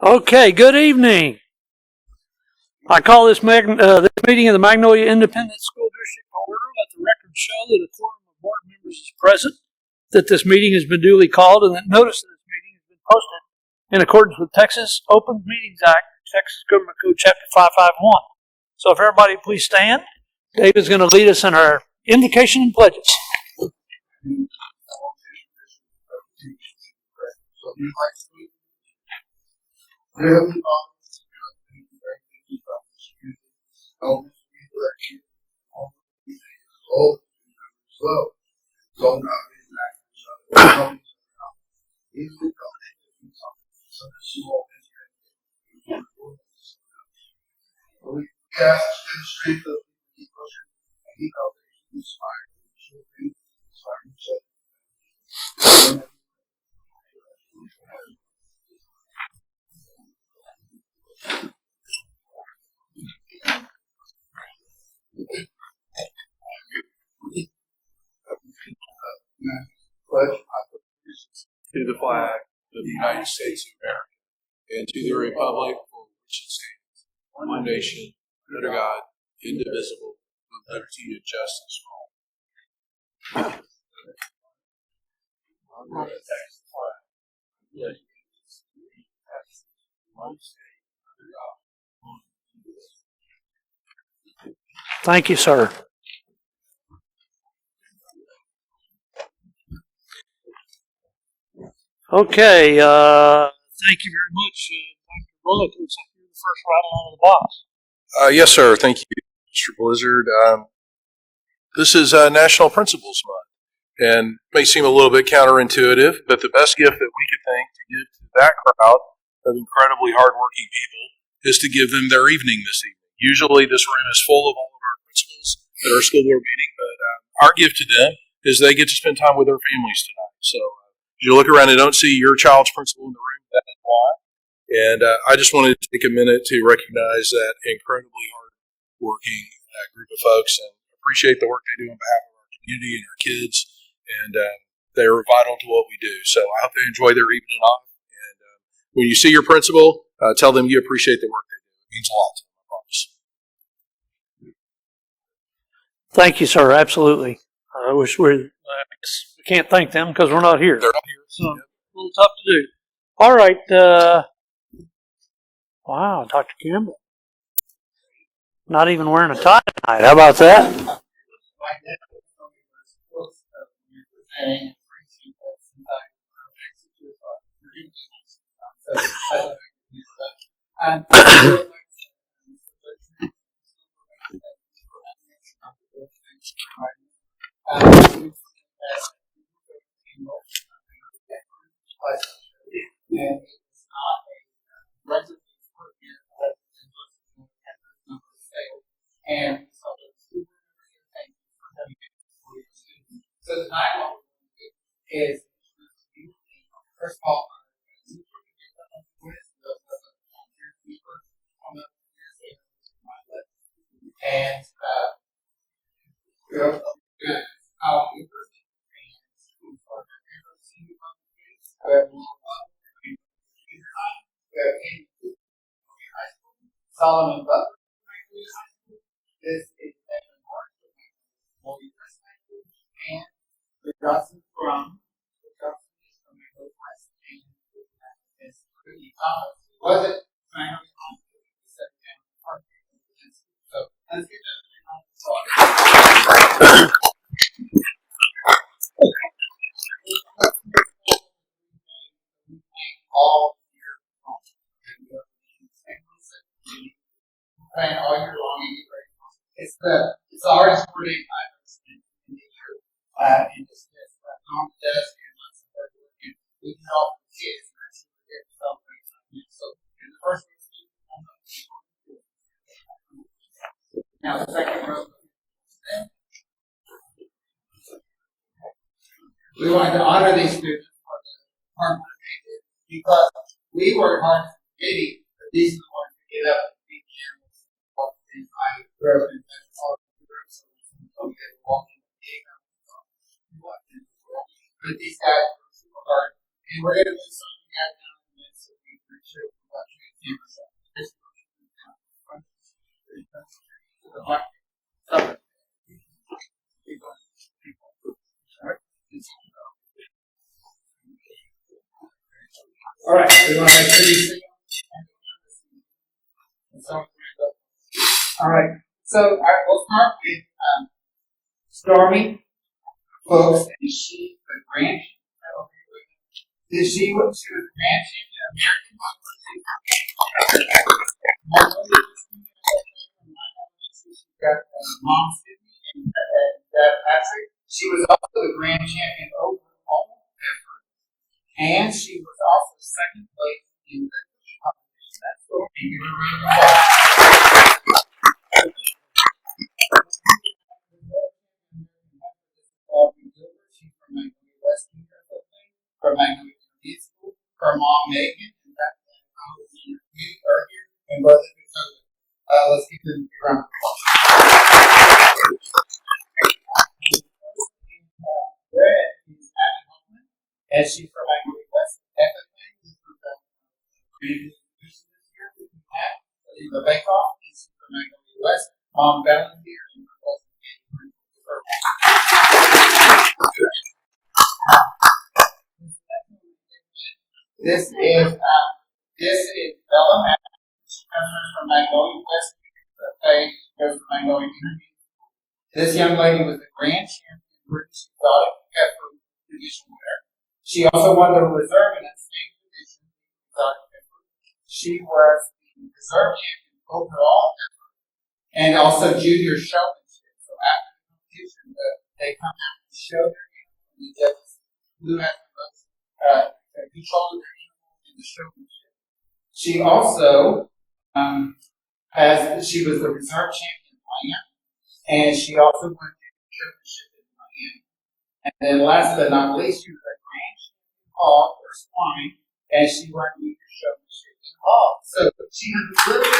Okay, good evening. I call this meeting of the Magnolia Independent School District to order. Let the record show that a quorum of board members is present, that this meeting has been duly called, and that notice of this meeting has been posted in accordance with Texas Open Meetings Act, Texas Government Code Chapter 551. So if everybody please stand, David's going to lead us in our invocation and pledges. Really? To the flag of the United States of America and to the republic for which it stands, one nation, under God, indivisible, with liberty and justice for all. Thank you, sir. Okay, thank you very much, Dr. Bullock. Looks like you're the first rattle out of the box. Yes, sir. Thank you, Mr. Blizzard. This is National Principals Month, and it may seem a little bit counterintuitive, but the best gift that we could think to give to that crowd of incredibly hardworking people is to give them their evening this evening. Usually this room is full of all of our principals at our school board meeting, but our gift to them is they get to spend time with their families tonight. So as you look around and don't see your child's principal in the room, that is why. And I just wanted to take a minute to recognize that incredibly hard-working group of folks and appreciate the work they do on behalf of our community and our kids. And they are vital to what we do. So I hope they enjoy their evening off. And when you see your principal, tell them you appreciate the work they do. It means a lot to them, I promise. Thank you, sir. Absolutely. I wish we can't thank them because we're not here. They're not here. So, a little tough to do. All right. Wow, Dr. Campbell. Not even wearing a tie tonight. How about that? And so tonight what we're going to do is, first of all, and Solomon Butler. This is Evan Mark, and the Johnson from the Johnson is from Magnolia West, and it's pretty Thomas. Was it? So let's get that on the talk. All year long. And all year long, it's already sporting items in the year. And it's on the desk and lots of work. We can help the kids and actually get celebrate something. So, the first one is now the second row. We wanted to honor these students for the hard work they did because we worked hard for getting, but these are the ones who get up and beat animals. And I grew up in all the groups, so we get walking the gig. But these guys were super hard. And we're going to do something out down in the midst, so we appreciate what All right, we want to make sure you see them. All right, so we'll start with Stormy Folks, and she the grant. She was the grant champion of American She's got Mom Sydney and Dad Patrick. She was also the grand champion overall effort, and she was also second place in the competition. That's cool. Thank you very much. She's from Magnolia West University, from Magnolia Intermediate School. Her mom, Megan, and that community are here, and brother Dakota. Let's give them a round of applause. Red is Abby Hoffman, and she's from Magnolia West. FFA is from the community this year. We have Eva Bakoff, and she's from Magnolia West. Mom Valentier, and her husband, This is Bella. She comes from Magnolia West. She goes from Magnolia Intermediate. This young lady was the grand champion British exotic pepper division winner. She also won the reserve in the same division exotic pepper. She was the reserve champion overall pepper and also junior showmanship. So after the competition, they come out and show their animal, and the judges who has the most control of their animal in the showmanship. She also she was the reserve champion in Miami, and she also won the championship in Miami. And then last but not least, she was a grand champion hog or swine, and she won the showmanship in hog. So she has a little bit of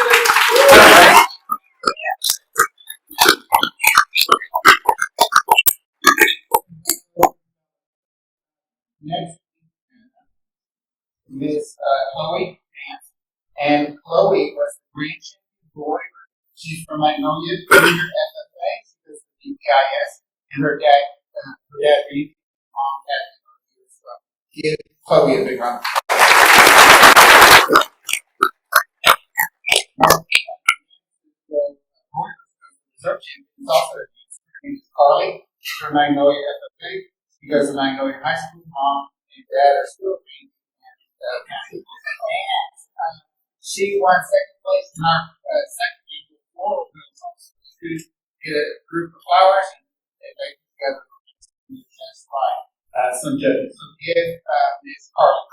next, Miss Chloe Nance, and Chloe was the grand champion boy. She's from Magnolia Junior FFA. She does the BPIS, and her dad, Reed, mom, dad, as well. Give Chloe a big round. Reserve champion is also her name is Carly. She's from Magnolia FFA. She goes to Magnolia High School. Mom and dad are still being she won second place in our second annual floral wheels. To get a group of flowers and they make together just by some judges. So give Ms. Carly.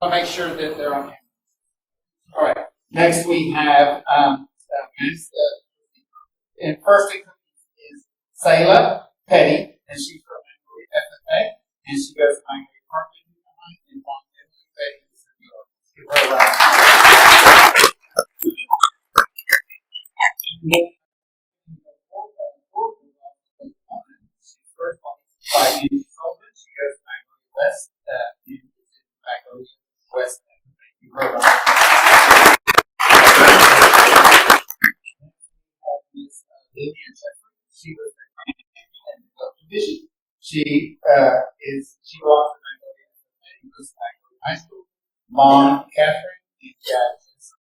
I'll make sure that they're on camera. All right. Next we have and first is Sayla Petty, and she's from Magnolia FFA, and she goes to Magnolia Parkland and Long Petty is in New York. Give her a round. She's first by Angie Sullivan. She goes to Magnolia West, Magnolia West. Give her a round. Vivian Shepard. She was the grand champion in the division. She belongs to Magnolia FFA, goes to Magnolia High School. Mom, Catherine, and dad, Jensen.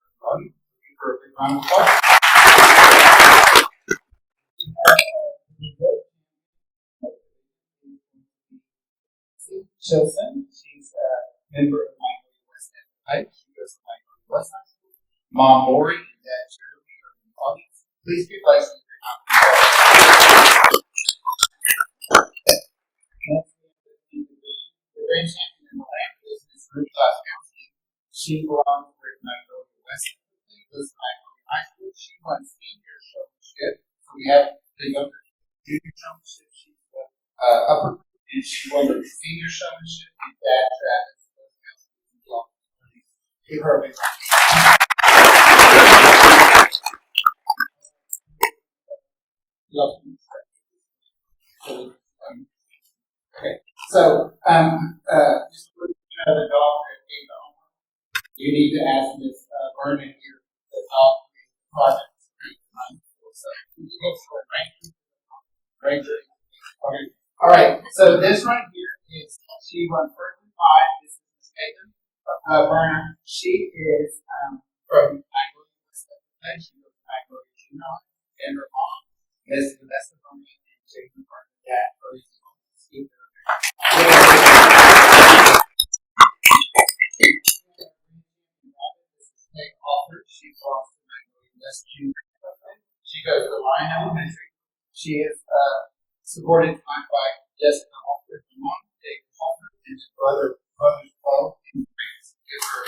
Give her a big round of applause. Chilson, she's a member of Magnolia West FFA. She goes to Magnolia West High School. Mom, Lori, and dad, Jeremy, are in the audience. Please be blessed. The grand champion in the land business group class counseling. She belongs with Magnolia West. Goes to Magnolia High School. She won senior showmanship. So we have the younger junior showmanship. She's the upper group, and she won the senior showmanship. And dad, Travis, give her a big round. So, just for the dog that came home, you need to ask Ms. Vernon here the dog project. So, you go for it, Ranger. Okay. All right. So this right here is she won first and five. This is Ms. Megan Vernon. She is from Magnolia, West Pennsylvania. She goes to Magnolia Junior, and her mom is the best of her and Jason Vernon, dad, her Steve. She belongs to Magnolia West Junior. She goes to Line Elementary. She is supported by Jessica Hoffman, her mom, David Hoffman, and his brothers Paul and Grace. Give her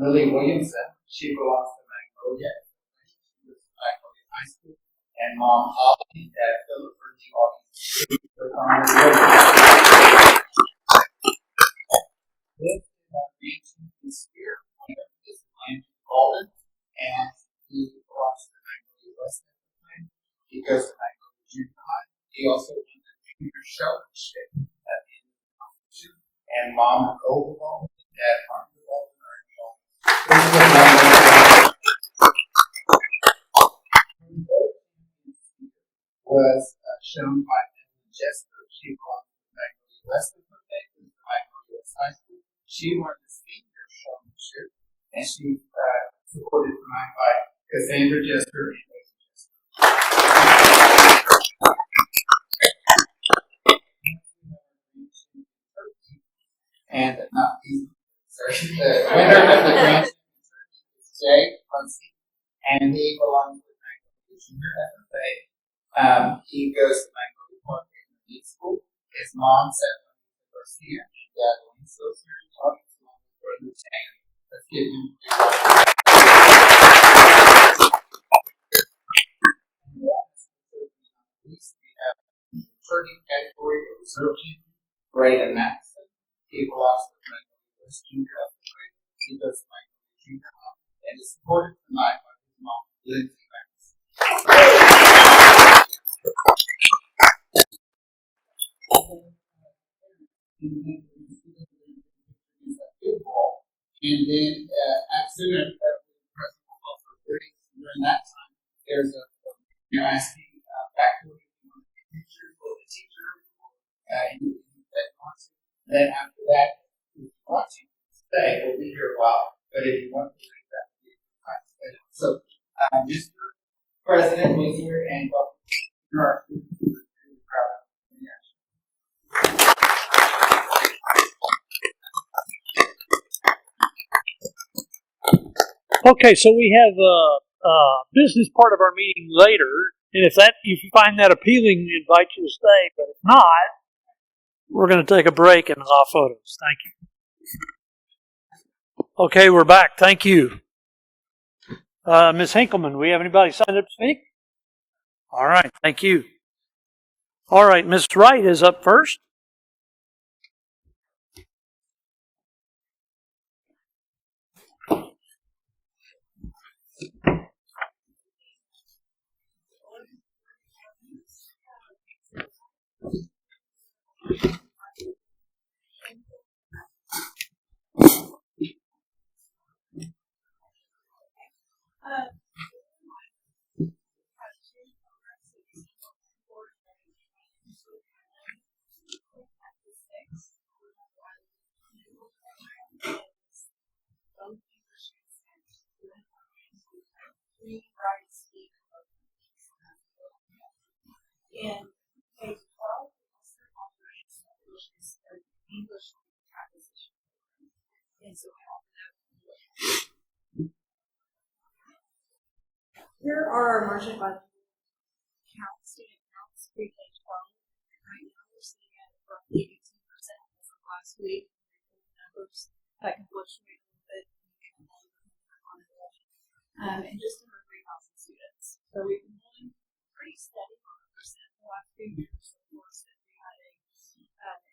Lily Williamson. She belongs to Magnolia. She goes to Magnolia High School. And Mom Holly at Philip G. This is here. This is Andrew Golden, and he belongs to Magnolia West Pennsylvania. He goes to Magnolia Junior High. He also won the junior showmanship at the end of the competition. And Mom Nicole and Dad Martin Golden are involved. Was shown by Emily Jester. She belongs to Magnolia West Pennsylvania, Magnolia West High School. She won the senior showmanship, and she supported tonight by Cassandra Jester and Mason Jester. And not the winner of the Grand is Jay Muncie, and he belongs to Magnolia Junior FFA. He goes to Magnolia Park Intermediate School. His mom said Garcia and Dad Winslow here in the audience along with Brother Tan. Let's give him we have 30 category of reserve champion, Braden Maxson. He belongs to Magnolia West Junior FFA. He goes to Magnolia Junior High and is supported tonight by his mom, Lindsay Maxson. And then as soon as the president calls for during that time, there's you're asking faculty if you want to be a teacher or the teacher, then after that, if you want to stay, we'll be here a while. But if you want to leave, that will be fine. So, Mr. President was here and our students were really proud of the action. Okay, so we have a business part of our meeting later, and if you find that appealing, we invite you to stay. But if not, we're going to take a break and allow photos. Thank you. Okay, we're back. Thank you. Ms. Hinkleman, we have anybody signed up to speak? All right, thank you. All right, Ms. Wright is up first. In K-12, also operates English acquisition. And so we offer that. Here are our margin budget counts, student counts, pre-K-12. Right now we're sitting at roughly 18% as of last week. Numbers that can fluctuate a little bit. And just over 3,000 students. So we've been holding pretty steady on the percent the last few years. Of course, that we had an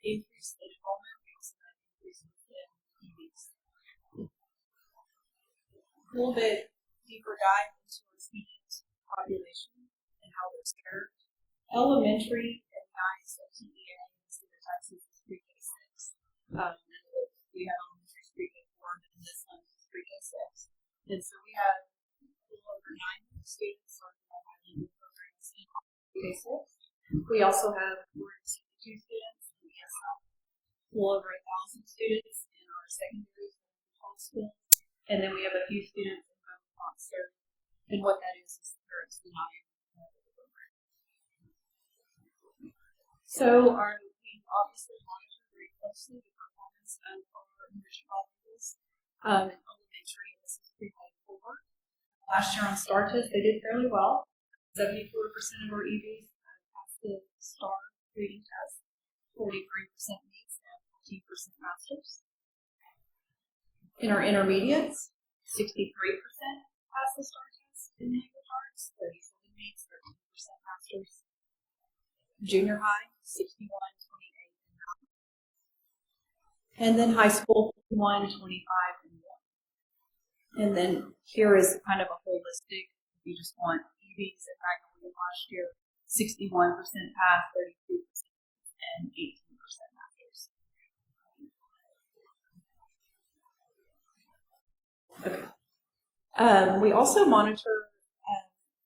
increase in enrollment. We also had an increase in EVs. A little bit deeper dive into our student population and how they're served. Elementary and guys at TEA and Cedar Texas is pre-K 6. We have elementary pre-K 4, and this one is pre-K 6. And so we have a little over 900 students starting our bilingual programs in pre-K 6. We also have 462 students in ESL, a little over 1,000 students in our secondary school, and then we have a few students in Monster. And what that is parents denying the program. So we obviously monitor very closely the performance of our enrichment modules in elementary, and this is pre-K 4. Last year on STAR test, they did fairly well. 74% of our EVs passed the STAR reading test, 43% meets, and 14% masters. In our intermediates, 63% passed the STAR test in language arts, 37 meets, 13% masters. Junior high, 61, 28, and 9. And then high school, 51, 25, and 1. And then here is kind of a holistic, if you just want EVs at Magnolia last year, 61% passed, 32%, and 18% masters. Okay. We also monitor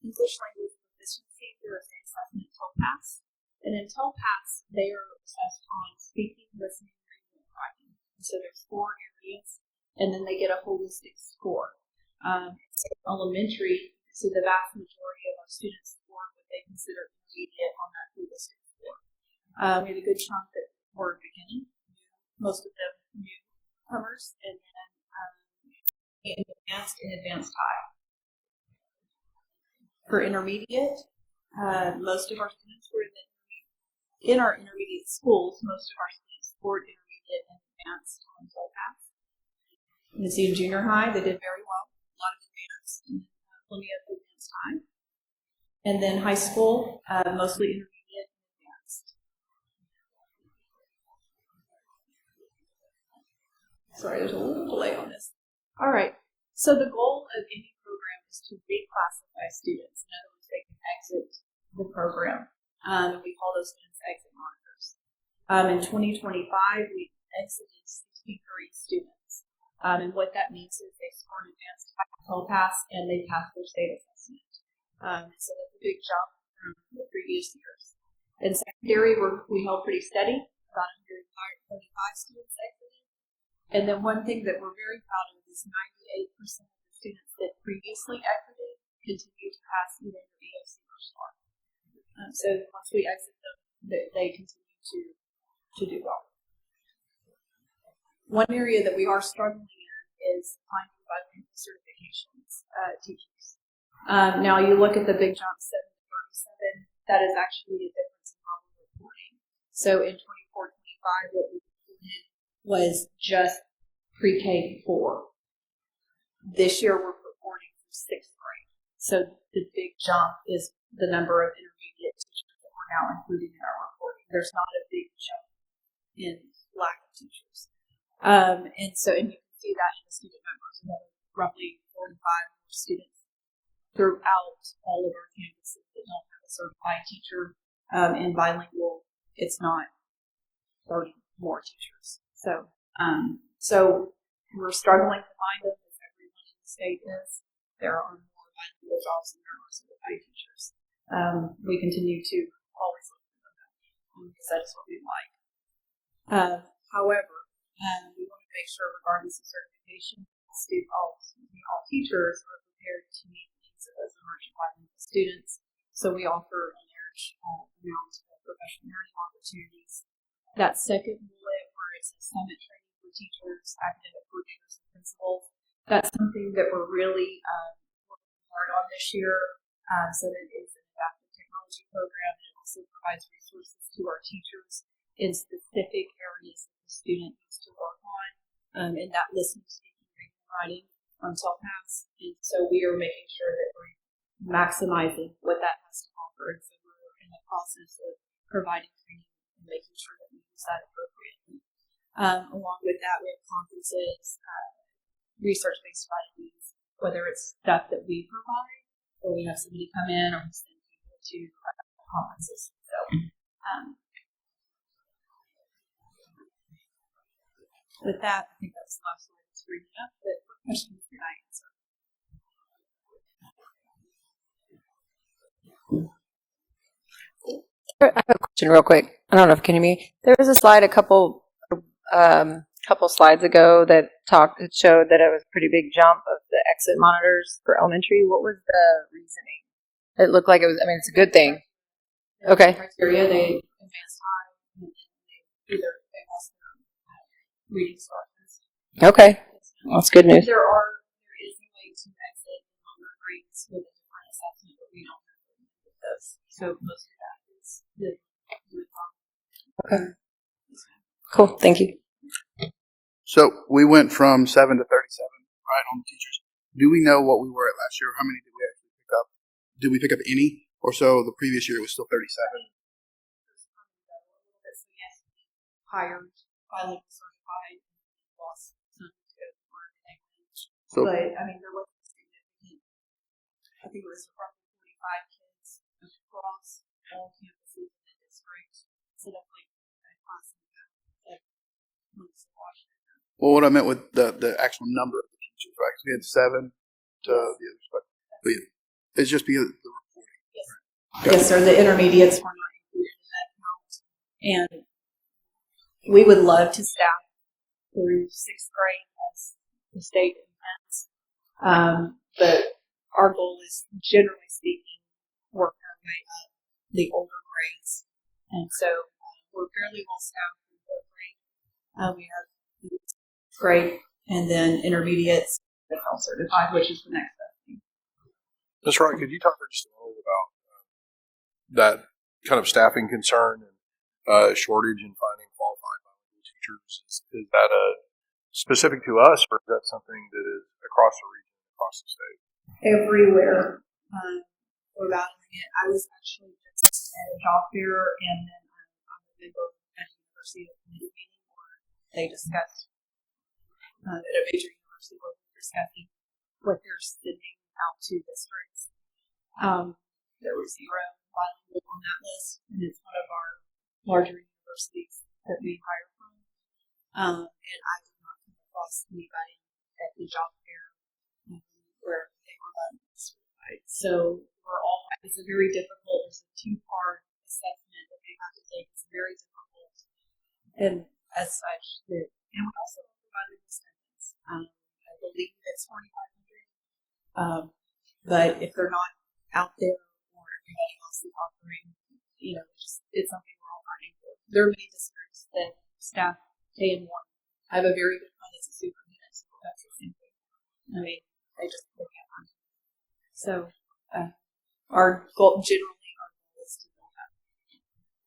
English language proficiency through a assessment TELPAS. And in TELPAS, they are assessed on speaking, listening, reading, and writing. And so there's 4 areas, and then they get a holistic score. So elementary, so the vast majority of our students score what they consider intermediate on that holistic score. We have a good chunk that were beginning, most of them newcomers, and then advanced high. For intermediate, most of our students were in our intermediate schools. Most of our students scored intermediate and advanced on TELPAS. You can see in junior high, they did very well. A lot of advanced, plenty of advanced high. And then high school, mostly intermediate and advanced. Sorry, there's a little delay on this. All right. So the goal of any program is to reclassify students. In other words, they can exit the program. We call those students exit monitors. In 2025, we exited 63 students. And what that means is they scored advanced TELPAS and they passed their state assessment. So that's a big jump from the previous years. In secondary, we held pretty steady, about 135 students exited. And then one thing that we're very proud of is 98% of the students that previously exited continue to pass either their EOC or STAR. So once we exit them, they continue to do well. One area that we are struggling in is finding bilingual certifications teachers. Now you look at the big jump 7 to 37, that is actually a difference in how we're reporting. So in 24-25, what we reported was just pre-K 4. This year we're reporting from 6th grade. So the big jump is the number of intermediate teachers that we're now including in our reporting. There's not a big jump in lack of teachers. And you can see that in the student numbers. We have roughly 45 more students throughout all of our campuses that don't have a certified teacher. In bilingual, it's not 30 more teachers. So we're struggling to find them, as everyone in the state is. There are more bilingual jobs than there are certified teachers. We continue to always look for them because that is what we like. However, we want to make sure, regardless of certification, all teachers are prepared to meet the needs of those emerging bilingual students. So we offer a large amount of professional learning opportunities. That second bullet, where it says summit training for teachers, academic coordinators, and principals, that's something that we're really working hard on this year. So that it is an adaptive technology program, and it also provides resources to our teachers in specific areas that the student needs to work on, and that listening, speaking, reading, and writing on TELPAS. And so we are making sure that we're maximizing what that has to offer. And so we're in the process of providing training and making sure that we use that appropriately. Along with that, we have conferences, research-based studies, whether it's stuff that we provide or we have somebody come in, or we send people to conferences. So, with that, I think that's the last one I was bringing up. But what questions can I answer? I have a question real quick. I don't know if you can hear me. There was a slide couple slides ago that showed that it was a pretty big jump of the exit monitors for elementary. What was the reasoning? It looked like it was, I mean, it's a good thing. Okay. Criteria, they advance time, and then they either pass their reading sources. Okay. That's good news. There is a way to exit longer grades with a different assessment, but we don't have those. So most of that is the Okay. Cool. Thank you. So we went from 7 to 37, right, on the teachers. Do we know what we were at last year? How many did we actually pick up? Did we pick up any? Or so the previous year it was still 37? hired, bilingual certified, lost some to marketing. So, But I mean, there was significant. I think it was roughly 45 kids across all campuses in the district. So definitely a class at Washington. well, what I meant with the actual number of the teachers, right? 'Cause we had 7 to the others, but yeah, it's just because of the reporting. Yes. Okay. Yes, sir. The intermediates were not included in that count. And we would love to staff through 6th grade as the state intends. But our goal is, generally speaking, work our way up the older grades. And so we're fairly well staffed in 3rd grade. We have 6th grade and then intermediates that are certified, which is the next step. Ms. Wright, could you talk for just a moment about that kind of staffing concern and shortage in finding qualified bilingual teachers? Is that specific to us, or is that something that is across the region, across the state? Everywhere. We're battling it. I was actually just at a job fair, and then I'm a member at a university committee meeting where they discussed at a major university where they're discussing what they're sending out to districts. There was 0 bilingual on that list, and it's one of our larger universities that we hire from. And I did not come across anybody at the job fair where they were bilingual certified. So it's a very difficult, there's a 2-part assessment that they have to take. It's very difficult. And as such, and we also offer bilingual stipends. I believe it's 4,500. But if they're not out there or everybody else is offering, it's something we're all fighting for. There are many districts that staff pay in one. I have a very good friend that's a superintendent, so that's the same thing. I mean, they can't find it. So, our goal is to build up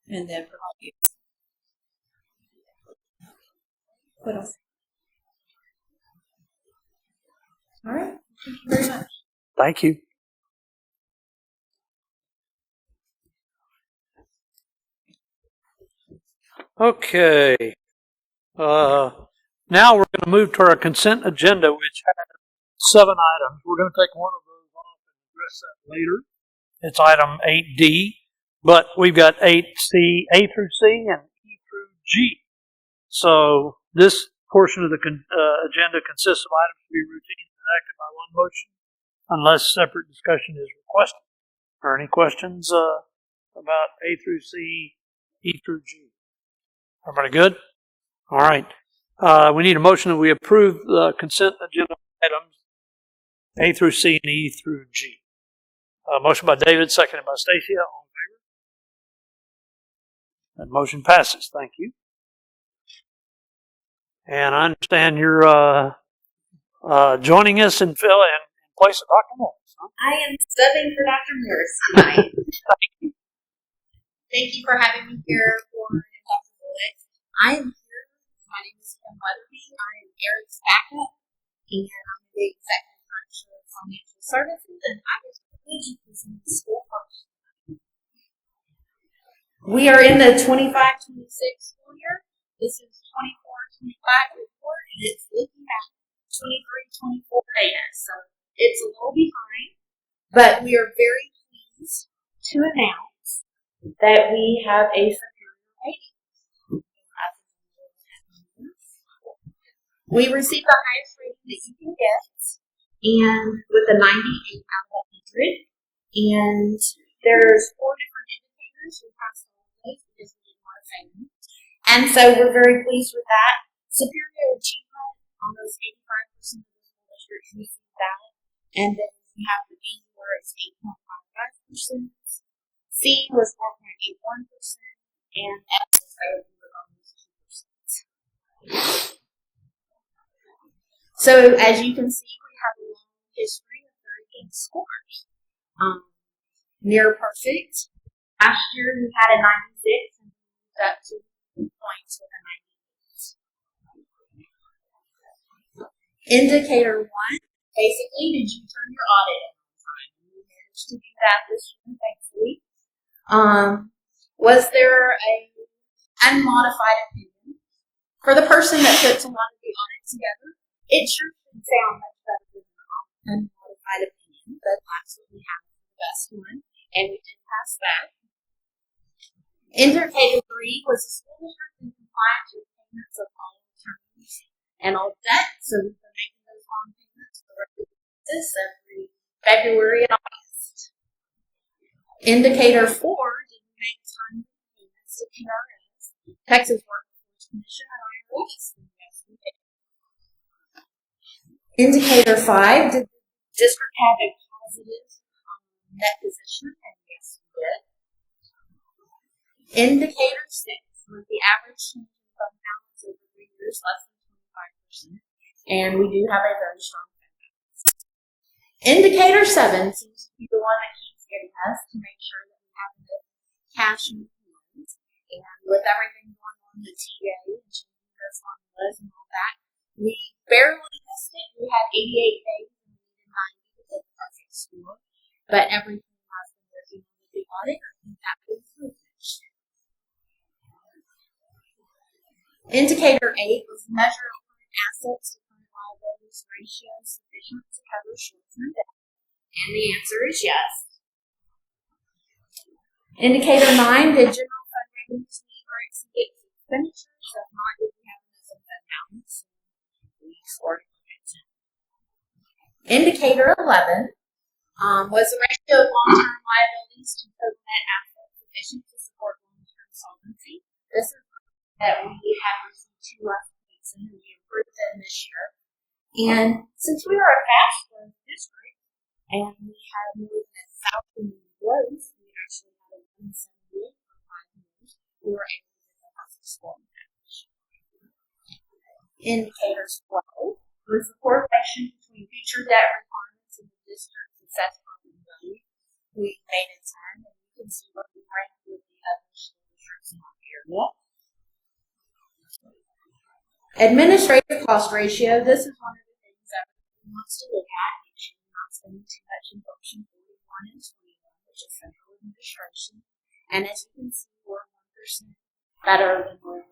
and then provide you. What else? All right. Thank you very much. Thank you. Okay. Now we're going to move to our consent agenda, which has 7 items. We're going to take one of those off and address that later. It's item 8D, but we've got 8C, A through C, and E through G. So this portion of the agenda consists of items to be routine and enacted by one motion, unless separate discussion is requested. Are any questions about A through C, E through G? Everybody good? All right. We need a motion that we approve the consent agenda items A through C and E through G. Motion by David, seconded by Stacy. All in favor? That motion passes. Thank you. And I understand you're joining us in place of Dr. Morris. Huh? I am subbing for Dr. Morris tonight. Thank you. Thank you for having me here for Dr. Bullet. I am here. My name is Kim Weatherby. I am Eric's backup, and I'm the executive director of financial services, and I was really in the school function. We are in the 25-26 school year. This is 24-25 report, and it's looking at 23-24 data. So it's a little behind, But we are very pleased to announce that we have a superior rating. We received the highest rating that you can get, and with a 98 out of 100. And there's 4 different indicators. We passed all of those because we didn't want to fail them. And so we're very pleased with that. Superior achievement, almost 85% of the school districts received that. And then we have the B where it's 8.55%. C was 4.81%. And F was almost 2%. So as you can see, we have a long history of very good scores. Near perfect. Last year we had a 96 and we moved up to points with a 98. Indicator 1, basically, did you turn your audit in on time? We managed to do that this year, thankfully. Was there a unmodified opinion? For the person that puts a lot of the audit together, it sure should sound much better than an unmodified opinion, but that's what we have for the best one, and we did pass that. Indicator 3 was the school district in compliance with payments of all terms and all debt, so we've been making those long payments for the basis every February and August. Indicator 4, did we make timely payments to TRS, Texas Workforce Commission, and IRS? Yes, we did. Indicator 5, did the district have a positive net position? And yes, we did. Indicator 6 was the average change in fund balance over 3 years, less than 25%. And we do have a very strong fund balance. Indicator 7 seems to be the one that keeps getting us to make sure that we have enough cash in the funds. And with everything going on in the TA and changing those formulas and all that, we barely missed it. We had 88 days and we needed 90 to get the perfect score. But everything has been working on the audit. I think that would improve next year. Indicator 8 was the measure of current assets to current liabilities ratio sufficient to cover short-term debt. And the answer is yes. Indicator 9, did general fund revenues meet or exceed expenditures? If not, did we have enough fund balance? We scored a good 10. Indicator 11 was the ratio of long-term liabilities to total net assets sufficient to support long-term solvency. This is that we have received 2 less points and we improved them this year. And since we are a fast-growing district and we have more than 1,000 growth, we actually had a 178 for 5 years. We were able to get the perfect score on that. Indicators 12 was the correlation between future debt requirements and the district's assessed property value. We made it 10, and you can see what we ranked with the other school districts in our area. Administrative cost ratio, this is one of the things that everyone wants to look at. Make sure you're not spending too much in function 41 and 21, which is central administration. And as you can see, we're 1% better than where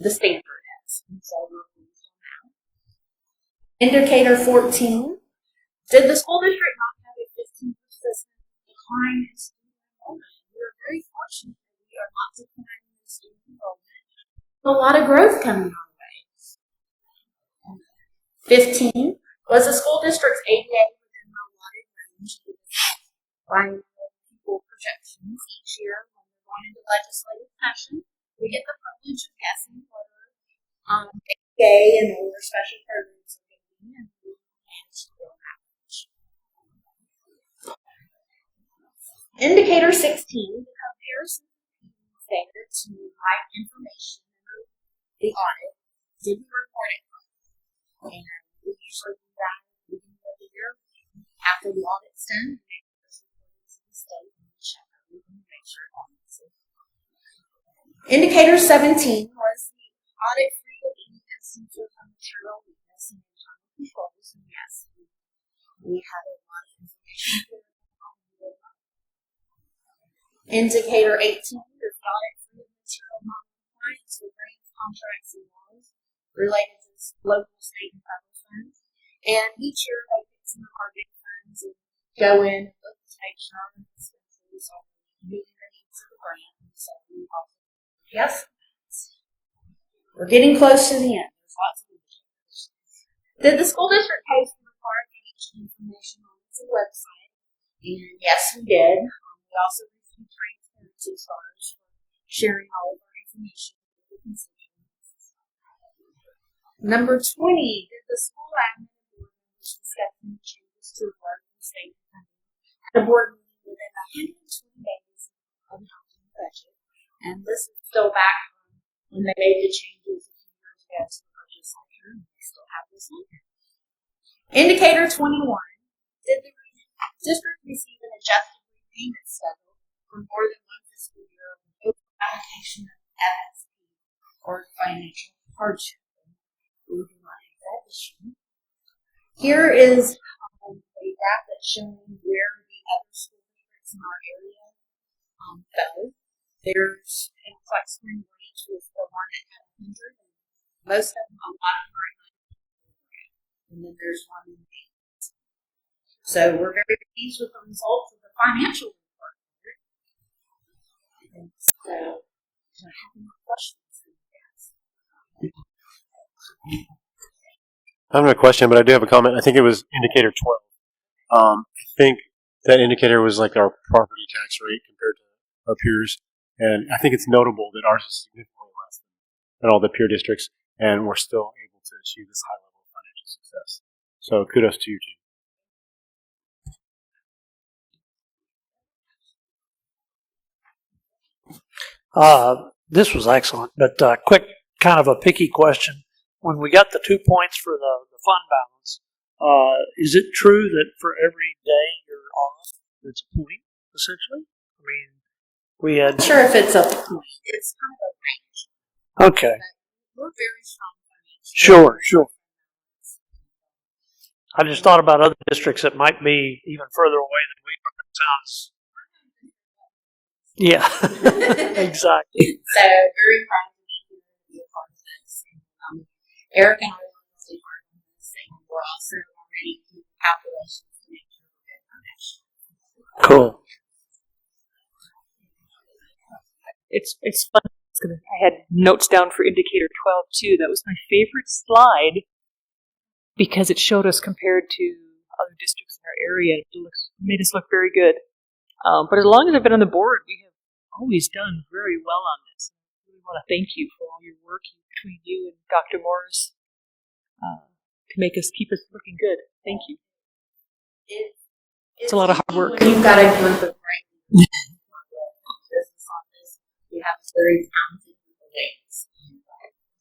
the standard is. And so we're pleased on that. Indicator 14, did the school district not have a 15% decline in student enrollment? We're very fortunate that we are not declining in student enrollment. A lot of growth coming our way. 15 was the school district's ADA within the allotted range by people projections each year when we're going into legislative session. We get the privilege of guessing whether ADA and other special programs are going to be, and we manage to build average. Indicator 16, the comparison standards to provide information the audit, did we report it? And we usually do that at the beginning of the year. After the audit's done, we make those reports to the state and we check everything to make sure it all makes sense. Indicator 17 was the audit free of any instances of material weakness and internal controls. And yes, we had a lot of information here. Indicator 18 is the audit free of material non-compliance with grants, contracts, and laws related to local, state, and federal funds. And each year they pick some of our big funds and go in and look to make sure our expenses are meeting the needs of the grant. And so we also, yes, we're getting close to the end. There's lots of indicators. Did the school district post the required financial information on its website? And yes, we did. We also received transparency stars for sharing all of our information with the constituents. Number 20, did the school admin and board members discuss any changes to the work and state funding at a board meeting within 120 days of adopting the budget? And this is still back from when they made the changes a few years ago to the legislature, and they still have this on here. Indicator 21, did the district receive an adjusted repayment schedule for more than one fiscal year with application of FSP or financial hardship? We do not have that issue. Here is a graph that's showing where the other school districts in our area fell. There's in Flex Spring Branch was the one that had 100, and most of them, a lot of them are at 90, and then there's one in 8. So we're very pleased with the results of the financial report. And so, do I have any questions for you guys? I don't have a question, but I do have a comment. I think it was indicator 12. I think that indicator was like our property tax rate compared to our peers. And I think it's notable that ours is significantly less than all the peer districts, and we're still able to achieve this high level of financial success. So kudos to you, team. This was excellent, but quick, kind of a picky question. When we got the 2 points for the fund balance, is it true that for every day you're off, it's a point, essentially? I mean, we had... Not sure if it's a point. It's kind of a range. Okay. But we're very strong financially. Sure. I just thought about other districts that might be even further away than we are. It sounds... Yeah, exactly. So, very proud to be a part of this. Eric and I are going to stay part of this, and we're also already doing calculations to make sure we're good financially. Cool. It's fun. I had notes down for indicator 12 too. That was my favorite slide because it showed us compared to other districts in our area. It made us look very good. But as long as I've been on the board, we have always done very well on this. I really want to thank you for all your work between you and Dr. Morris to keep us looking good. Thank you. It's a lot of hard work. When you've got a group of great business on this, we have very talented people.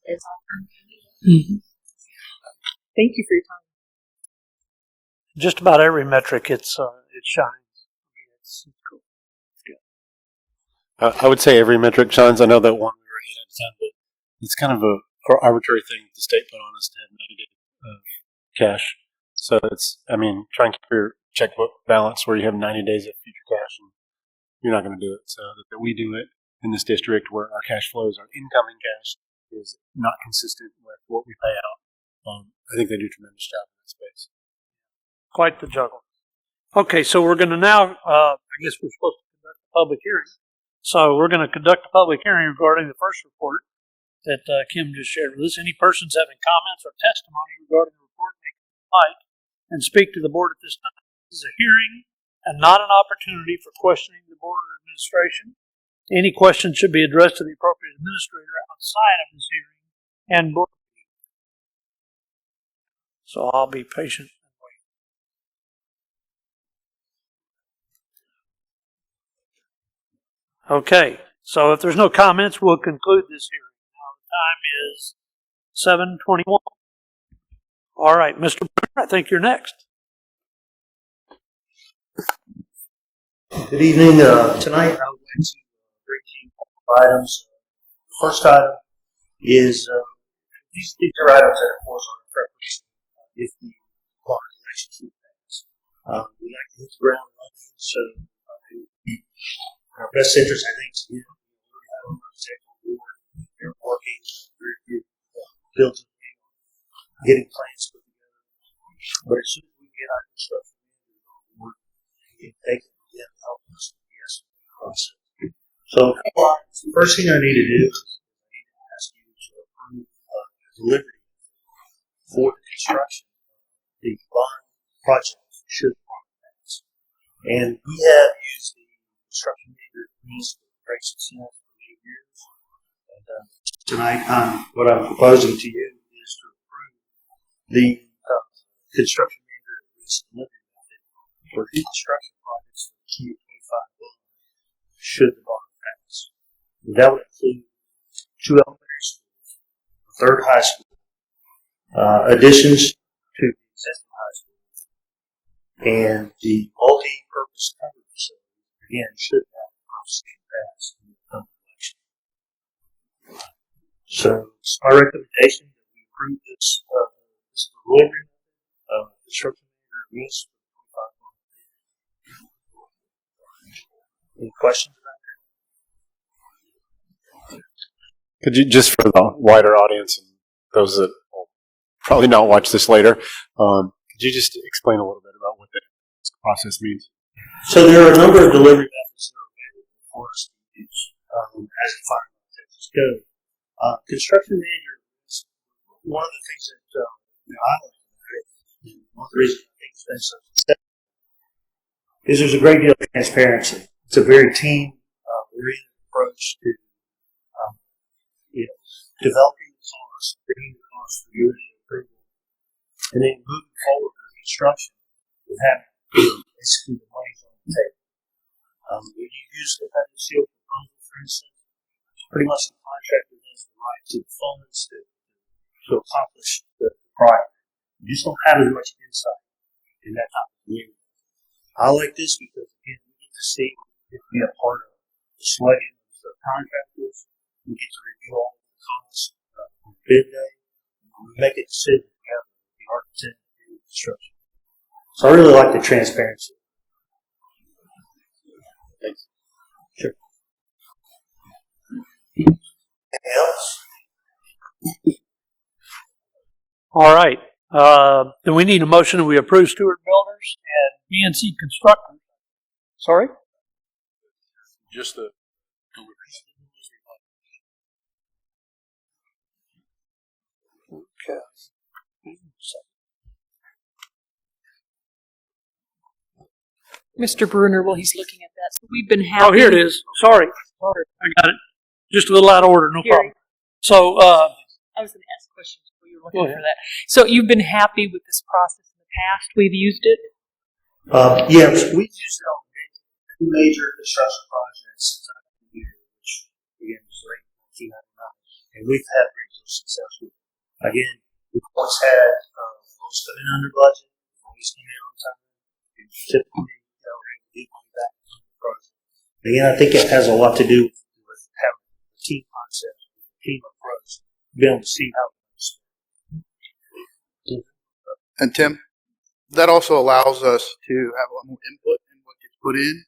It's all Mm-hmm. Thank you for your time. Just about every metric, it shines. I mean, it's cool. I would say every metric shines. I know that one we were 8 out of 10, but it's kind of a arbitrary thing the state put on us to have 90 days of cash. So try and keep your checkbook balance where you have 90 days of future cash, and you're not going to do it. So that we do it in this district where our cash flows, our incoming cash, is not consistent with what we pay out. I think they do a tremendous job in that space. Quite the juggle. Okay, so we're going to now, I guess we're supposed to conduct a public hearing. So we're going to conduct a public hearing regarding the first report that Kim just shared with us. Any persons having comments or testimony regarding the report may come and speak to the board at this time. This is a hearing and not an opportunity for questioning the board or administration. Any questions should be addressed to the appropriate administrator outside of this hearing and board meeting. So I'll be patient and wait. Okay, so if there's no comments, we'll conclude this hearing. Now the time is 7:21. All right, Mr. Brewer, I think you're next. Good evening. Tonight I would like to bring to you a couple of items. The first item is these are items that, of course, are in preparation if the water relationship fails. We like to hit the ground running, so in our best interest, I think, to have an architect on board. They're working very good, diligently on getting plans put together. But as soon as we get our construction managers on board, first thing I need to do is I need to ask you to approve delivery for the construction of the bond project should pass. And we have used the construction manager with great success for many years. And tonight, what I'm proposing to you is to approve the construction manager risk delivery method for the construction projects for the 2025 bond should the bond pass. That would include 2 elementary schools, a 3rd high school, additions to the existing high school, and the multi-purpose covered facility, again, should have the proposition pass in the coming election. So it's my recommendation that we approve this delivery of construction manager risk for the 2025 bond. Any questions about that? Could you, just for the wider audience and those that will probably not watch this later, could you just explain a little bit about what this process means? So there are a number of delivery methods that are available for us to use as a fire Texas code. Construction manager is one of the things that I like about it. One of the reasons I think it's been so successful is there's a great deal of transparency. It's a very team-oriented approach to developing the costs, bringing the costs to your approval, and then moving forward with construction with having basically the money's on the table. When you use the competitive seal proposal, for instance, pretty much the contractor has the right to the funds to accomplish the project. You just don't have as much insight in that type of community. I like this because, again, we get to see, we get to be a part of the selection of the contractors. We get to review all the costs on bid day. We make a decision together with the architect and the construction. So I really like the transparency. Thanks. Sure. Anything else? All right. Then we need a motion that we approve Stewart Builders and BNC Construction. Sorry? Just the delivery. Okay. Mr. Bruner, while he's looking at that, so we've been happy. Oh, here it is. Sorry. I got it. Just a little out of order. No Here. problem. So, I was going to ask questions while you were Go looking ahead. for that. So you've been happy with this process in the past? We've used it? Yes, we've used it on major construction projects since I've been here, which again was late 1999, and we've had great success with it. Again, we've always had most come in under budget, always come in on time, and typically, we're able to get money back on the project. Again, I think it has a lot to do with having a team concept, a team approach, be able to see how it goes. And Tim, that also allows us to have a lot more input in what gets put in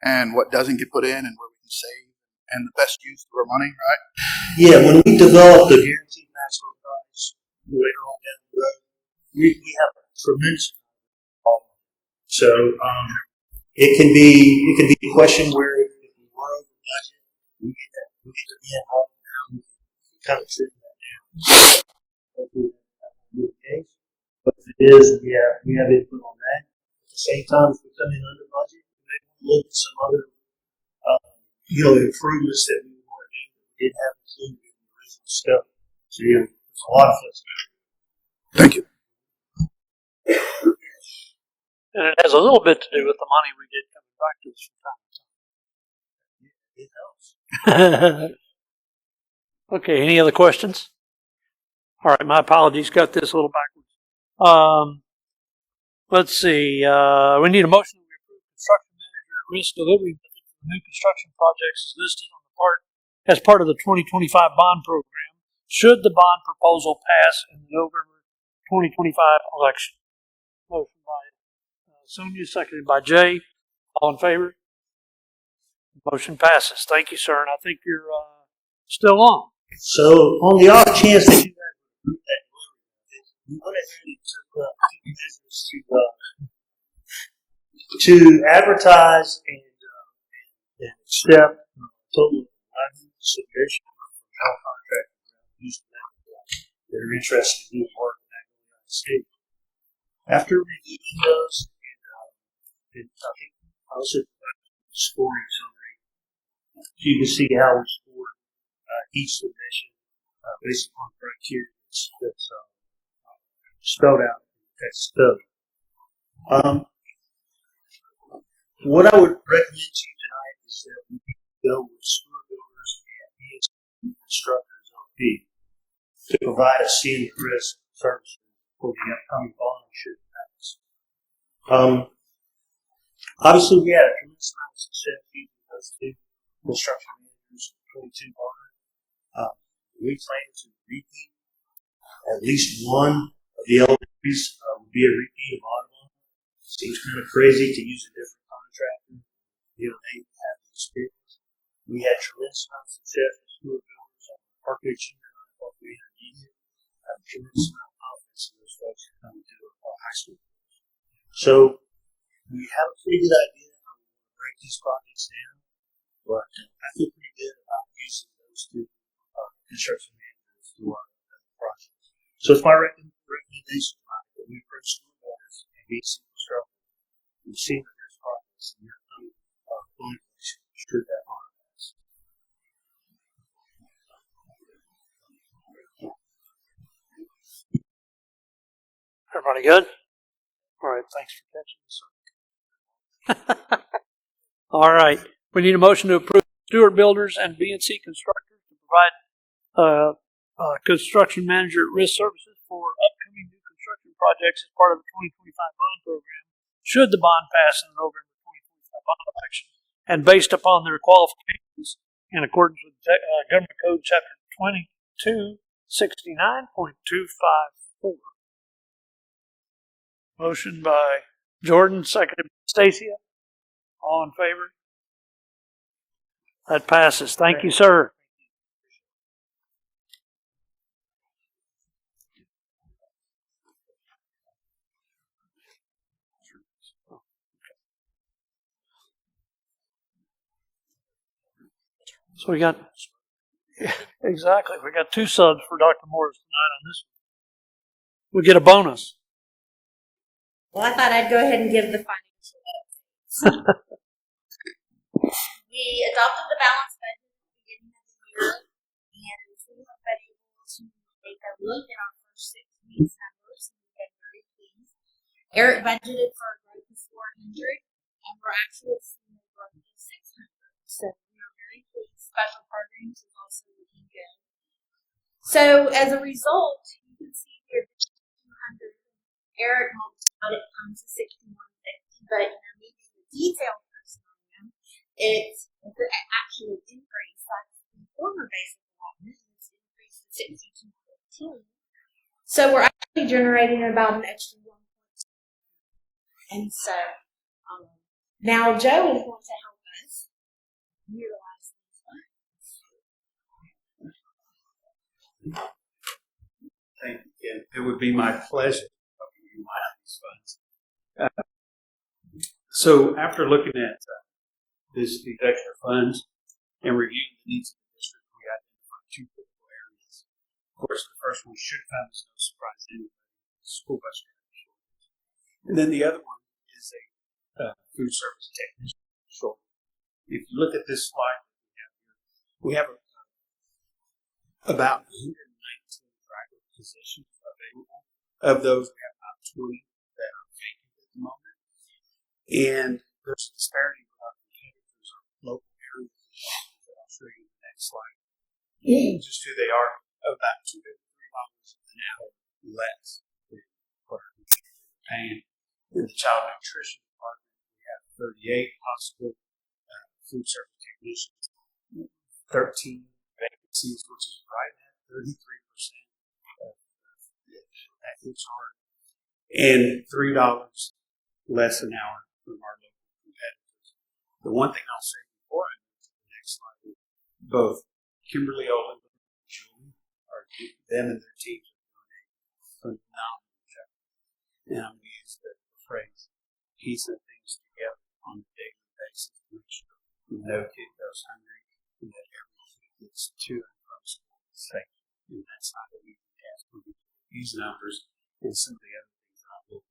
and what doesn't get put in and where we can save and the best use of our money, right? Yeah, when we develop the guaranteed maximum price later on down the road, we have a tremendous amount of problem. So it can be a question where if we were over budget, we get to be involved now. We can kind of trim that down. Hopefully that won't be the case. But if it is, yeah, we have input on that. At the same time, if we come in under budget, we may want to look at some other improvements that we want to do that we didn't have included in the original stuff. So yeah, there's a lot of flexibility. Thank you. and it has a little bit to do with the money we get coming back to us from time It helps. to time. Okay, any other questions? All right, my apologies, got this a little backwards. Let's see, we need a motion to approve construction manager risk delivery method for new construction projects as listed on the part as part of the 2025 bond program, should the bond proposal pass in the November 2025 election. Motion by Sonia, seconded by Jay. All in favor? Motion passes. Thank you, sir, and I think you're still on. So on the off chance that you guys would that we went ahead and took measures to advertise and accept a total of 11 consideration from our contractors around Houston that are interested in doing work in Magnolia State. After reviewing those, and I think I also provided a scoring summary, so you can see how we scored each submission based upon criteria that's spelled out in the text study. What I would recommend to you tonight is that we go with Stewart Builders and BSC Constructors LP to provide a scenic risk service for the upcoming bond should it pass. Obviously, we had a tremendous amount of success using those two construction managers, 22 bond. We plan to repeat at least one of the elementaries would be a repeat of Audubon. Seems kind of crazy to use a different contractor. You know, they have the experience. We had tremendous amount of success with Stewart Builders on Parkway Junior High, Parkway Intermediate. Have a tremendous amount of confidence in those folks who come to our high school. So we have a pretty good idea how we want to break these projects down, but I feel pretty good about using those two construction managers to our projects. So it's my recommendation that we approach Stewart Builders and BSC Construction. We've seen that there's progress in your own should that harm us. Everybody good? All right, thanks for catching this. All right, we need a motion to approve Stewart Builders and BNC Constructors to provide construction manager at risk services for upcoming new construction projects as part of the 2025 bond program, should the bond pass in the November 2025 bond election, and based upon their qualifications in accordance with Government Code Chapter 2269.254. Motion by Jordan, seconded by Stacia. All in favor? That passes. Thank you, sir. So we got, exactly, we got 2 subs for Dr. Morris tonight on this one. We get a bonus. Well, I thought I'd go ahead and give the financial updates. We adopted the balanced budget at the beginning of the year, and we have been able to take a look at our first 6 weeks' numbers, and we've been very pleased. Eric budgeted for a growth of 400, and we're actually seeing a growth of 600. So we are very pleased. Special programs is also looking good. So as a result, you can see here the 200. Eric multiplied it times to 6150, but meeting the detailed person on them, it's actually increased. That's the former basic allotment, it's increased to 6215. So we're actually generating about an extra 1.2. And so now Joe is going to help us utilize these funds. Thank you. It would be my pleasure to help you utilize these funds. So after looking at these extra funds and reviewing the needs of the district, we identified 2 critical areas. Of course, the first one should come as no surprise to anybody, school bus drivers. And then the other one is a food service technician shortage. If you look at this slide we have about 119 driver positions available. Of those, we have about 20 that are vacant at the moment. And there's a disparity with our competitors, our local area positions that I'll show you in the next slide. Just who they are, about $2 to $3 an hour less than what our competitors are paying. In the child nutrition department, we have 38 hospital food service technicians, 13 vacancies, which is right at 33% that hits hard, and $3 less an hour from our local competitors. The one thing I'll say before I move to the next slide is both Kimberly Olin and Julie, them and their teams are doing a phenomenal job. And I'm going to use the phrase, piecing things together on a daily basis to make sure no kid goes hungry and that every kid gets to and from school safe. And that's not an easy task. These numbers and some of the other things that I will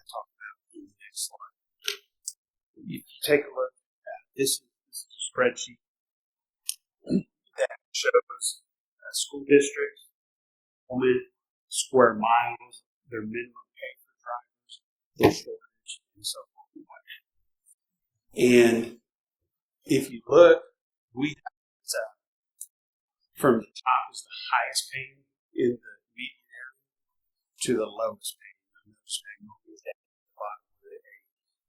talk about in the next slide. If you take a look at this is a spreadsheet that shows school districts, square miles, their minimum pay for drivers, their shortage, and so forth and whatnot. And if you look, we have from the top is the highest paying in the median area to the lowest paying. The lowest paying is at the bottom with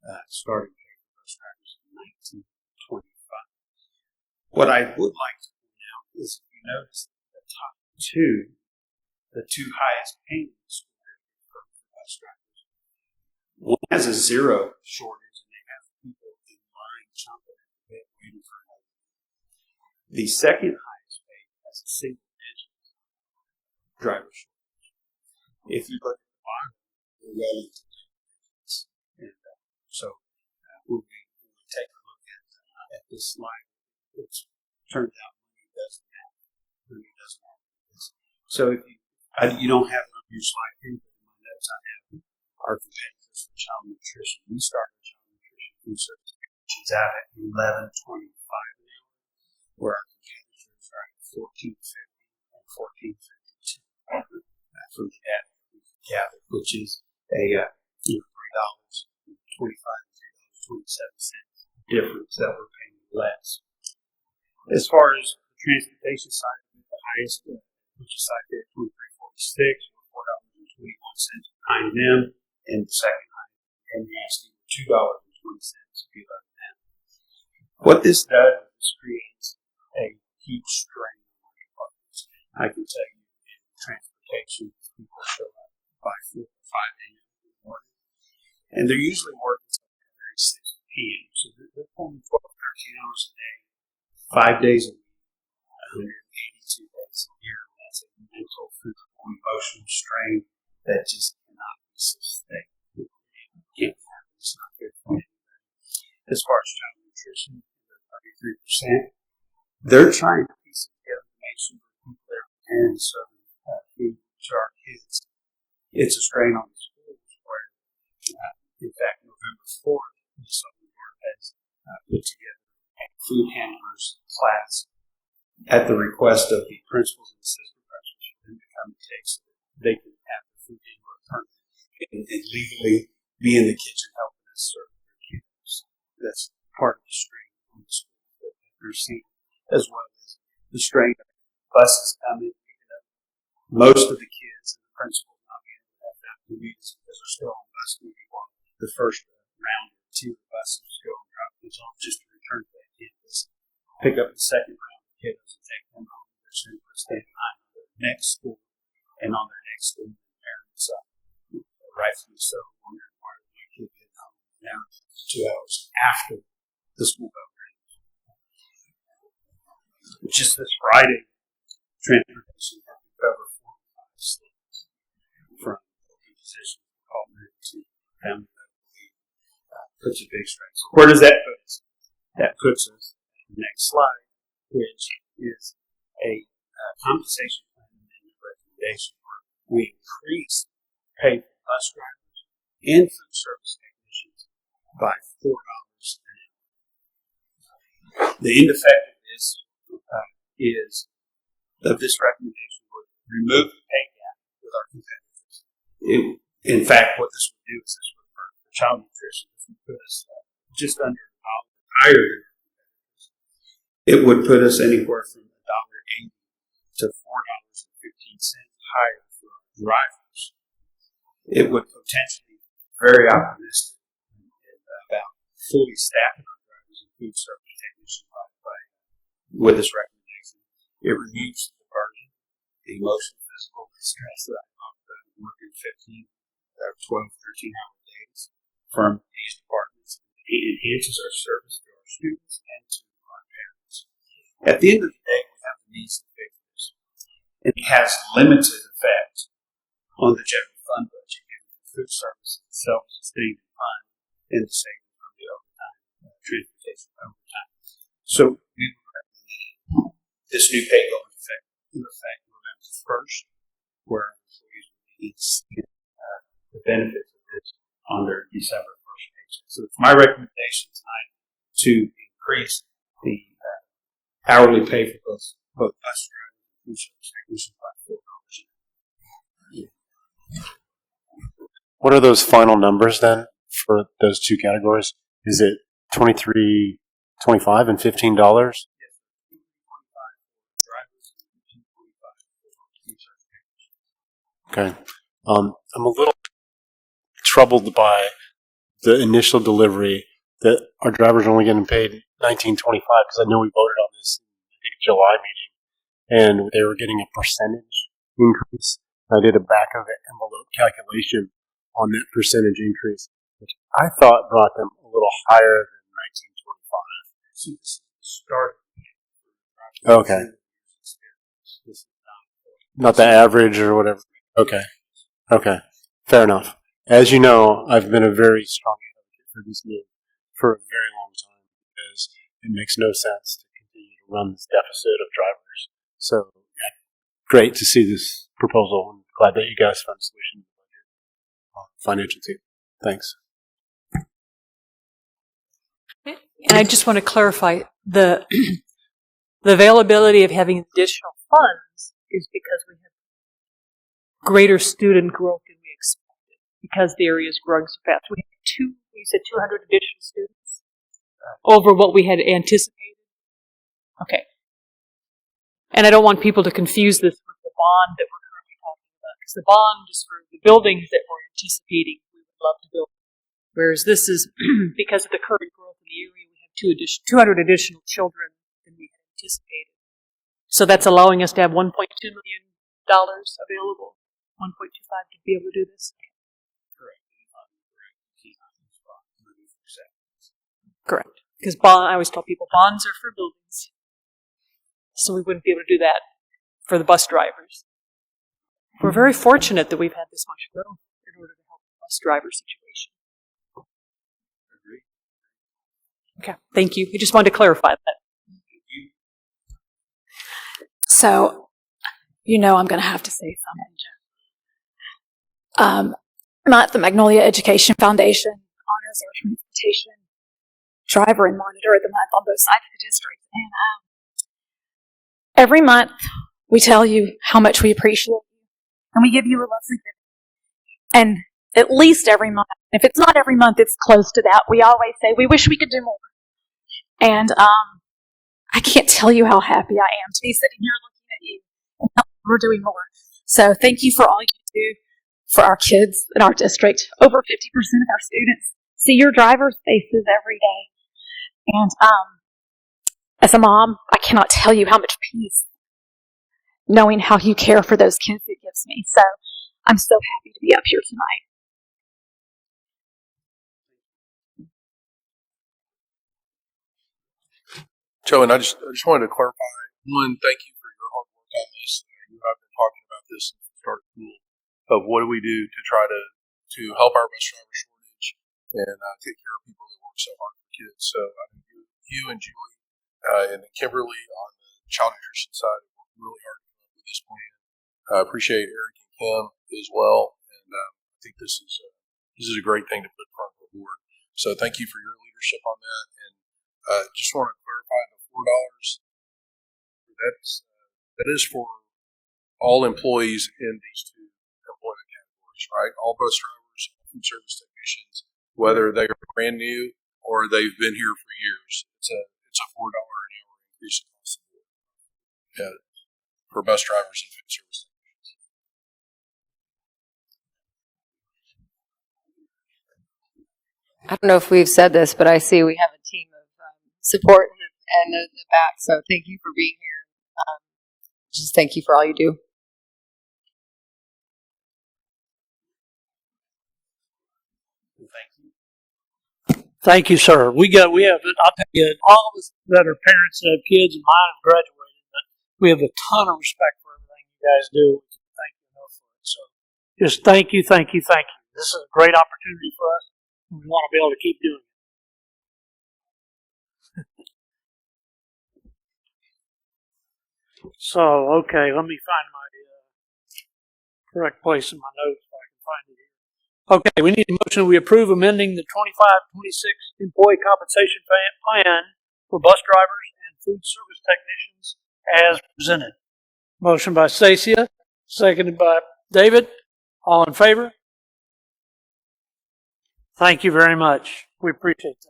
a starting pay for those drivers in 1925. What I would like to point out is if you notice the top two, the two highest paying school districts for bus drivers, one has a zero shortage and they have people in line jumping at the bit waiting for another. The second highest paid has a single digit driver shortage. If you look at the bottom, we're well into digits. And so when we take a look at this slide, it turns out money doesn't matter. Money doesn't matter. So if you don't have it on your slide here, but in my notes I have our competitors for child nutrition. We started child nutrition food service technicians out at $11.25 an hour, where our competitors are at $14.50 and $14.52 from the data we gathered, which is a $3.25 and $3.27 difference that we're paying less. As far as the transportation side, the highest, which is side there, $23.46 or $4.21 behind them, and the second highest, and nasty, $2.20 below them. What this does is creates a huge strain on our departments. I can tell you in transportation, people show up by 4 or 5 a.m. in the morning, and they're usually working until 6 p.m. So they're pulling 12, 13 hours a day, 5 days a week, 182 days a year. That's a mental, physical, emotional strain that just cannot be sustained. It can't happen. It's not good for anybody. As far as child nutrition, 33%. They're trying to piece together to make sure that people there can serve food to our kids. It's a strain on the schools where, in fact, November 4th, the Southern Board has put together a food handlers class at the request of the principals and assistant principals for them to come and take so that they can have the food handler permit and legally be in the kitchen helping us serve their kids. That's part of the strain on the schools that they're seeing, as well as the strain of buses coming and picking up most of the kids and the principals not being able to have faculty meetings because they're still on bus duty while the first round or two of buses go and drop kids off just to return to that campus. Pick up the second round of kiddos and take them home. They're soon to stay behind on their next school and on their next school. Parents, rightfully so, wondering why my kid getting home now 2 hours after the school bell rings. Just this Friday, transportation had to cover 4 or 5 states from open position called to family medical leave. Puts a big strain. So where does that put us? That puts us in the next slide, which is a compensation plan and recommendation where we increase pay for bus drivers and food service technicians by $4 an hour. The end effect of this is that this recommendation would remove the pay gap with our competitors. In fact, what this would do is this would for child nutrition, this would put us just under $1 higher than our competitors. It would put us anywhere from $1.80 to $4.15 higher for our drivers. It would potentially be very optimistic about fully staffing our drivers and food service technicians with this recommendation. It removes the burden, the emotional, physical stress that I talked about working 15 or 12, 13-hour days from these departments. It enhances our service to our students and to our parents. At the end of the day, we have the means to fix this. It has limited effect on the general fund budget, given the food service is self-sustaining fund and the savings from the overtime, transportation overtime. So we would recommend this new pay go into effect November 1st, where employees will need to see the benefits of this on their December 1st paycheck. So it's my recommendation tonight to increase the hourly pay for both bus drivers and food service technicians by $4. What are those final numbers then for those two categories? Is it $23, $25, and $15? Okay. I'm a little troubled by the initial delivery that our drivers are only getting paid $19.25 because I know we voted on this in the July meeting, and they were getting a percentage increase. I did a back of the envelope calculation on that percentage increase, which I thought brought them a little higher than $19.25. Okay. Not the average or whatever. Okay. Okay. Fair enough. As you know, I've been a very strong advocate for this move for a very long time because it makes no sense to continue to run this deficit of drivers. So, yeah, great to see this proposal. I'm glad that you guys found a solution to the budget. Financial team. Thanks. And I just want to clarify the availability of having additional funds is because we have greater student growth than we expected because the area is growing so fast. We had you said 200 additional students over what we had anticipated. Okay. And I don't want people to confuse this with the bond that we're currently talking about because the bond is for the buildings that we're anticipating we would love to build. Whereas this is because of the current growth in the area, we have 200 additional children than we had anticipated. So that's allowing us to have $1.2 million available, 1.25 to be able to do this. Correct. Because I always tell people bonds are for buildings. So we wouldn't be able to do that for the bus drivers. We're very fortunate that we've had this much growth in order to help the bus driver situation. Okay, thank you. I just wanted to clarify that. So, you know I'm going to have to say something. Not the Magnolia Education Foundation honors our transportation driver and monitor of the month on both sides of the district. And every month we tell you how much we appreciate you, and we give you a lovely gift. And at least every month, if it's not every month, it's close to that. We always say we wish we could do more. And I can't tell you how happy I am to be sitting here looking at you and how we're doing more. So thank you for all you do for our kids in our district. Over 50% of our students see your driver's faces every day. And as a mom, I cannot tell you how much peace knowing how you care for those kids it gives me. So I'm so happy to be up here tonight. Joe, and I just wanted to clarify. One, thank you for your hard work on this. You have been talking about this since the start of school of what do we do to try to help our bus driver shortage and take care of people that work so hard for kids. So I think you and Julie and Kimberly on the child nutrition side have worked really hard to come up with this plan. I appreciate Eric and Kim as well, and I think this is a great thing to put in front of the board. So thank you for your leadership on that. And just want to clarify the $4. That is for all employees in these two employment categories, right? All bus drivers, food service technicians, whether they are brand new or they've been here for years. It's a $4 an hour increase across the board for bus drivers and food service technicians. I don't know if we've said this, but I see we have a team of support and the back. So thank you for being here. Just thank you for all you do. Thank you, sir. We have, I'll tell you, all of us that are parents that have kids, and mine have graduated, but we have a ton of respect for everything you guys do. Thank you enough for it. So just thank you. This is a great opportunity for us. We want to be able to keep doing it. So, okay, let me find my correct place in my notes if I can find it here. Okay, we need a motion. We approve amending the 25-26 employee compensation plan for bus drivers and food service technicians as presented. Motion by Stacia, seconded by David. All in favor? Thank you very much. We appreciate that.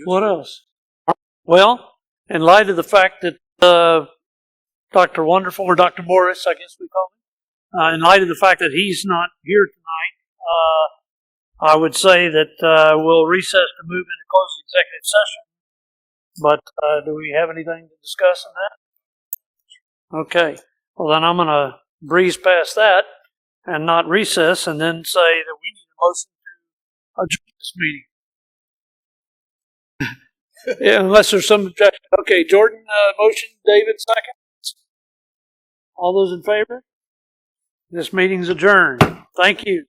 What else? Well, in light of the fact that Dr. Wonderful, or Dr. Morris, I guess we call him, in light of the fact that he's not here tonight, I would say that we'll recess to move into closed executive session. But do we have anything to discuss in that? Okay. Well, then I'm going to breeze past that and not recess, and then say that we need a motion to adjourn this meeting. Yeah, unless there's some objection. Okay, Jordan, motion, David, second. All those in favor? This meeting's adjourned. Thank you.